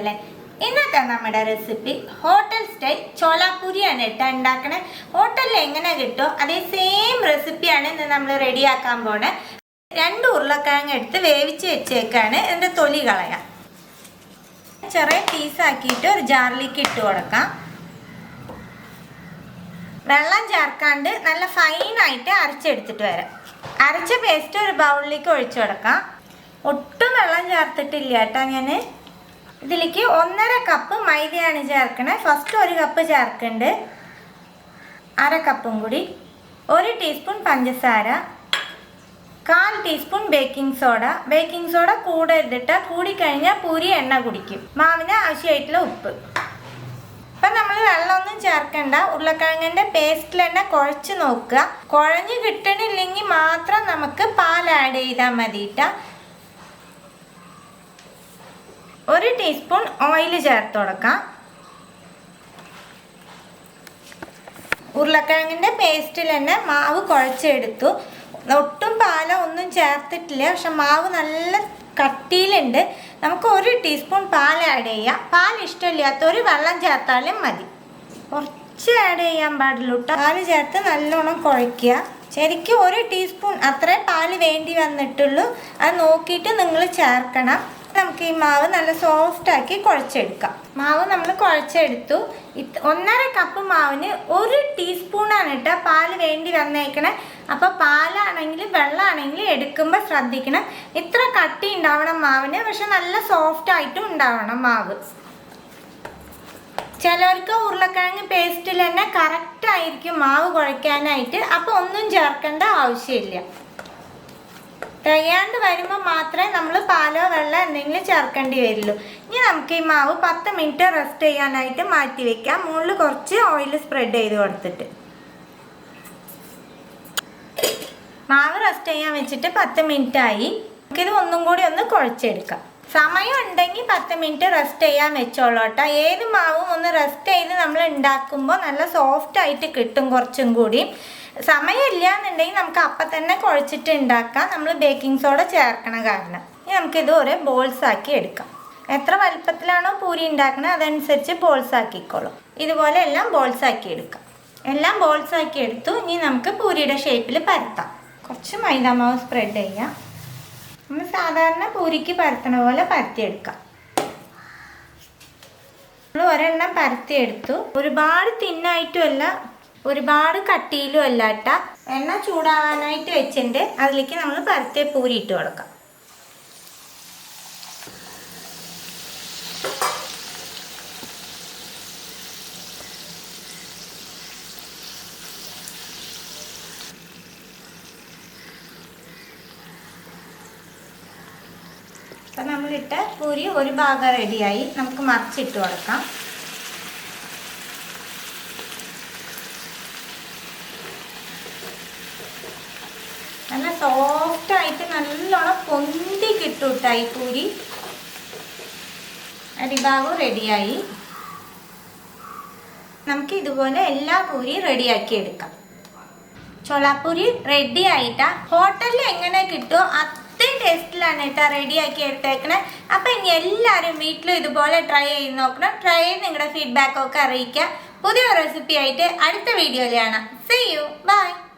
സുഖല്ലേ? ഇന്നത്തെ നമ്മുടെ റെസിപ്പി ഹോട്ടൽ സ്റ്റൈൽ ചോലാപൂരിയാണ് ഉണ്ടാക്കണേ. ഹോട്ടലിൽ എങ്ങനെ കിട്ടുമോ അതേ സെയിം റെസിപ്പിയാണ് ഇന്ന് നമ്മൾ റെഡിയാക്കാൻ പോണേ. 2 ഉരുളക്കിഴങ്ങ് എടുത്ത് വേവിച്ച് വെച്ചേക്കാണ്. ഇതിൻ്റെ തൊലി കളയാം. ചെറിയ പീസാക്കിയിട്ട് ഒരു ജാറിലേക്ക് ഇട്ട് കൊടുക്കാം. വെള്ളം ചേർക്കാണ്ട് നല്ല ഫൈനായിട്ട് അരച്ചെടുത്തിട്ട് വരാം. അരച്ച പേസ്റ്റ് ഒരു ബൗളിലേക്ക് ഒഴിച്ചു കൊടുക്കാം. ഒട്ടും വെള്ളം ചേർത്തിട്ടില്ല കേട്ടോ. ഞാൻ ഇതിലേക്ക് 1.5 കപ്പ് മൈദയാണ് ചേർക്കണേ. ഫസ്റ്റ് 1 കപ്പ് ചേർക്കുന്നുണ്ട്. 1/2 കപ്പും കൂടി. 1 ടീസ്പൂൺ പഞ്ചസാര, 1/4 teaspoon baking soda. Baking soda കൂടരുതിട്ട്, കൂടിക്കഴിഞ്ഞാൽ പൂരി എണ്ണ കുടിക്കും. മാവിന് ആവശ്യമായിട്ടുള്ള ഉപ്പ്. ഇപ്പം നമ്മൾ വെള്ളമൊന്നും ചേർക്കണ്ട. ഉരുളക്കിഴങ്ങിൻ്റെ പേസ്റ്റിൽ തന്നെ കുഴച്ച് നോക്കുക. കുഴഞ്ഞ് കിട്ടണില്ലെങ്കിൽ മാത്രം നമുക്ക് പാൽ ആഡ് ചെയ്താൽ മതിയിട്ടാ. 1 ടീസ്പൂൺ ഓയിൽ ചേർത്ത് കൊടുക്കാം. ഉരുളക്കിഴങ്ങിൻ്റെ പേസ്റ്റിൽ തന്നെ മാവ് കുഴച്ചെടുത്തു. ഒട്ടും പാലോ ഒന്നും ചേർത്തിട്ടില്ല. പക്ഷെ മാവ് നല്ല കട്ടിയിലുണ്ട്. നമുക്ക് 1 ടീസ്പൂൺ പാൽ ആഡ് ചെയ്യാം. പാൽ ഇഷ്ടമില്ലാത്തൊരു വെള്ളം ചേർത്താലും മതി. കുറച്ച് ആഡ് ചെയ്യാൻ പാടുള്ളൂ കേട്ടോ. പാൽ ചേർത്ത് നല്ലോണം കുഴയ്ക്കുക. ശരിക്കും 1 ടീസ്പൂൺ അത്രേ പാൽ വേണ്ടി വന്നിട്ടുള്ളൂ. അത് നോക്കിയിട്ട് നിങ്ങൾ ചേർക്കണം. നമുക്ക് ഈ മാവ് നല്ല സോഫ്റ്റാക്കി കുഴച്ചെടുക്കാം. മാവ് നമ്മൾ കുഴച്ചെടുത്തു. 1.5 കപ്പ് മാവിന് 1 ടീസ്പൂണാണ് കേട്ടോ പാൽ വേണ്ടി വന്നേക്കണേ. അപ്പോൾ പാലാണെങ്കിലും വെള്ളമാണെങ്കിലും എടുക്കുമ്പോൾ ശ്രദ്ധിക്കണം. ഇത്ര കട്ടി ഉണ്ടാവണം മാവിന്. പക്ഷെ നല്ല സോഫ്റ്റായിട്ടും ഉണ്ടാവണം മാവ്. ചിലർക്ക് ഉരുളക്കിഴങ്ങ് പേസ്റ്റിൽ തന്നെ കറക്റ്റായിരിക്കും മാവ് കുഴയ്ക്കാനായിട്ട്. അപ്പോൾ ഒന്നും ചേർക്കേണ്ട ആവശ്യമില്ല. തികയാണ്ട് വരുമ്പോൾ മാത്രമേ നമ്മൾ പാലോ വെള്ളം എന്തെങ്കിലും ചേർക്കേണ്ടി വരുള്ളൂ. ഇനി നമുക്ക് ഈ മാവ് 10 മിനിറ്റ് റെസ്റ്റ് ചെയ്യാനായിട്ട് മാറ്റി വെക്കാം. മുകളിൽ കുറച്ച് ഓയിൽ സ്പ്രെഡ് ചെയ്ത് കൊടുത്തിട്ട്. മാവ് റെസ്റ്റ് ചെയ്യാൻ വെച്ചിട്ട് 10 മിനിറ്റ് ആയി. നമുക്കിത് ഒന്നും കൂടി ഒന്ന് കുഴച്ചെടുക്കാം. സമയം ഉണ്ടെങ്കിൽ 10 മിനിറ്റ് റെസ്റ്റ് ചെയ്യാൻ വെച്ചോളൂ കേട്ടോ. ഏത് മാവും ഒന്ന് റെസ്റ്റ് ചെയ്ത് നമ്മൾ ഉണ്ടാക്കുമ്പോൾ നല്ല സോഫ്റ്റായിട്ട് കിട്ടും. കുറച്ചും കൂടി സമയമില്ല എന്നുണ്ടെങ്കിൽ നമുക്ക് അപ്പം തന്നെ കുഴച്ചിട്ട് ഉണ്ടാക്കാം. നമ്മൾ ബേക്കിംഗ് സോഡ ചേർക്കണ കാരണം. ഇനി നമുക്കിത് ഒരു ബോൾസ് ആക്കി എടുക്കാം. എത്ര വലുപ്പത്തിലാണോ പൂരി ഉണ്ടാക്കണത് അതനുസരിച്ച് ബോൾസ് ആക്കിക്കോളും. ഇതുപോലെ എല്ലാം ബോൾസ് ആക്കി എടുക്കാം. എല്ലാം ബോൾസ് ആക്കി എടുത്തു. ഇനി നമുക്ക് പൂരിയുടെ ഷേപ്പിൽ പരത്താം. കുറച്ച് മൈദാമാവ് സ്പ്രെഡ് ചെയ്യാം. നമ്മൾ സാധാരണ പൂരിക്ക് പരത്തണ പോലെ പരത്തിയെടുക്കാം. നമ്മൾ ഒരെണ്ണം പരത്തിയെടുത്തു. ഒരുപാട് തിന്നായിട്ടുമല്ല ഒരുപാട് കട്ടിയിലും അല്ല കേട്ടോ. എണ്ണ ചൂടാവാനായിട്ട് വെച്ചിട്ടുണ്ട്. അതിലേക്ക് നമ്മൾ പരത്തിയ പൂരി ഇട്ട് കൊടുക്കാം. അപ്പം നമ്മളിട്ട പൂരി ഒരു ഭാഗം റെഡിയായി. നമുക്ക് മറിച്ചിട്ട് കൊടുക്കാം. നല്ല സോഫ്റ്റായിട്ട് നല്ലോണം പൊന്തി കിട്ടും കേട്ടോ ഈ പൂരി. അടിഭാഗം റെഡിയായി. നമുക്ക് ഇതുപോലെ എല്ലാ പൂരിയും റെഡിയാക്കി എടുക്കാം. ചോലാപൂരി റെഡി ആയിട്ടാ. ഹോട്ടലിൽ എങ്ങനെ കിട്ടുമോ അത്രയും ടേസ്റ്റിലാണ് കേട്ടോ റെഡിയാക്കി എടുത്തേക്കണേ. അപ്പം ഇനി എല്ലാവരും വീട്ടിലും ഇതുപോലെ ട്രൈ ചെയ്ത് നോക്കണം. ട്രൈ ചെയ്ത് നിങ്ങളുടെ ഫീഡ്ബാക്കൊക്കെ അറിയിക്കുക. പുതിയ റെസിപ്പി ആയിട്ട് അടുത്ത വീഡിയോയിൽ കാണാം. See you. Bye.